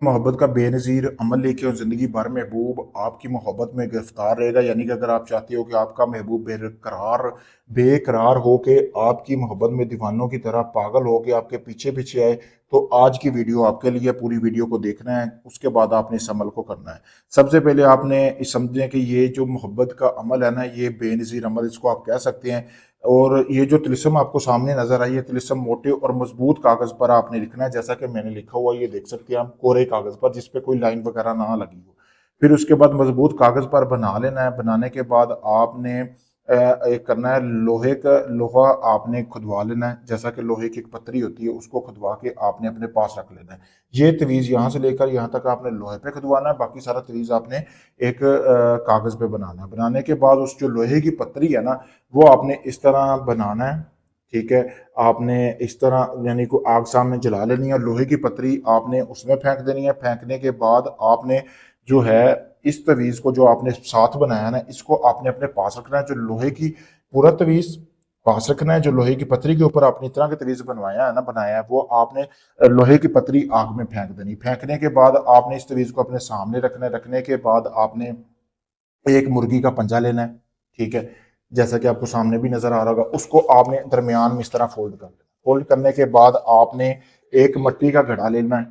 मोहब्बत का बेनज़ीर अमल लेके और ज़िंदगी भर महबूब आपकी मोहब्बत में गिरफ्तार रहेगा। यानी कि अगर आप चाहते हो कि आपका महबूब बेकरार हो के आपकी मोहब्बत में दीवानों की तरह पागल हो के आपके पीछे पीछे आए, तो आज की वीडियो आपके लिए। पूरी वीडियो को देखना है, उसके बाद आपने इस अमल को करना है। सबसे पहले आपने इस समझें कि ये जो मोहब्बत का अमल है ना, ये बेनज़ीर अमल इसको आप कह सकते हैं। और ये जो तिलिस्म आपको सामने नजर आई है, तिलिस्म मोटे और मजबूत कागज पर आपने लिखना है, जैसा कि मैंने लिखा हुआ ये देख सकते हैं हम, कोरे कागज पर जिसपे कोई लाइन वगैरह ना लगी हो। फिर उसके बाद मजबूत कागज पर बना लेना है। बनाने के बाद आपने एक करना है, लोहा आपने खुदवा लेना है। जैसा कि लोहे की एक पतरी होती है, उसको खुदवा के आपने अपने पास रख लेना है। ये तवीज़ यहाँ से लेकर यहाँ तक आपने लोहे पे खुदवाना है, बाकी सारा तवीज़ आपने एक कागज पे बनाना है। बनाने के बाद उस जो लोहे की पतरी है ना, वो आपने इस तरह बनाना है। ठीक है, आपने इस तरह यानी को आग सामने जला लेनी है और लोहे की पतरी आपने उसमें फेंक देनी है। फेंकने के बाद आपने जो है इस तवीज़ को जो आपने साथ बनाया ना, इसको आपने अपने पास रखना है। जो लोहे की पूरा तवीज़ पास रखना है, जो लोहे की पतरी के ऊपर आपने इतना का तवीज़ बनवाया है ना, बनाया है, वो आपने लोहे की पतरी आग में फेंक देनी। फेंकने के बाद आपने इस तवीज़ को अपने सामने रखना है। रखने के बाद आपने एक मुर्गी का पंजा लेना है। ठीक है, जैसा कि आपको सामने भी नजर आ रहा होगा, उसको आपने दरमियान में इस तरह फोल्ड कर लेना। फोल्ड करने के बाद आपने एक मिट्टी का घड़ा लेना है,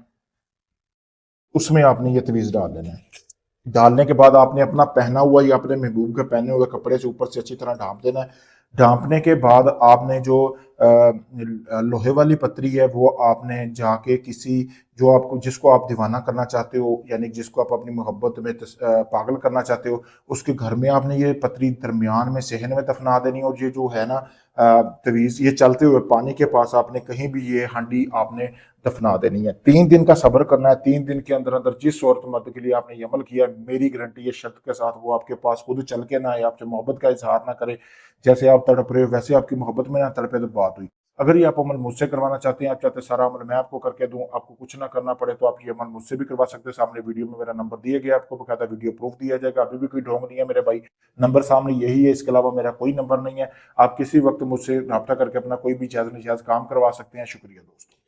उसमें आपने ये तवीज़ डाल लेना है। डालने के बाद आपने अपना पहना हुआ या अपने महबूब के पहने हुए कपड़े से ऊपर से अच्छी तरह ढांप देना है। ढांपने के बाद आपने जो लोहे वाली पतरी है, वो आपने जाके किसी जो आपको जिसको आप दीवाना करना चाहते हो, यानी जिसको आप अपनी मोहब्बत में पागल करना चाहते हो, उसके घर में आपने ये पतरी दरमियान में सहन में दफना देनी है। और ये जो है ना तवीज़, ये चलते हुए पानी के पास आपने कहीं भी ये हांडी आपने दफना देनी है। 3 दिन का सब्र करना है। 3 दिन के अंदर अंदर जिस औरत मर्द के लिए आपने ये अमल किया, मेरी गारंटी है शर्त के साथ, वो आपके पास खुद चल के ना आए, आपसे मोहब्बत का इजहार ना करे। जैसे आप तड़प रहे हो वैसे आपकी मोहब्बत में ना तड़पे, तो बात हुई। अगर ये आप अमल मुझसे करवाना चाहते हैं, आप चाहते हैं सारा अमल मैं आपको करके दूं, आपको कुछ ना करना पड़े, तो आप ये अमल मुझसे भी करवा सकते हैं। सामने वीडियो में मेरा नंबर दिया गया, आपको बकायदा वीडियो प्रूफ दिया जाएगा। अभी भी कोई ढोंग नहीं है मेरे भाई, नंबर सामने यही है, इसके अलावा मेरा कोई नंबर नहीं है। आप किसी वक्त मुझसे रब्ता करके अपना कोई भी जायज़ नाजायज़ काम करवा सकते हैं। शुक्रिया दोस्तों।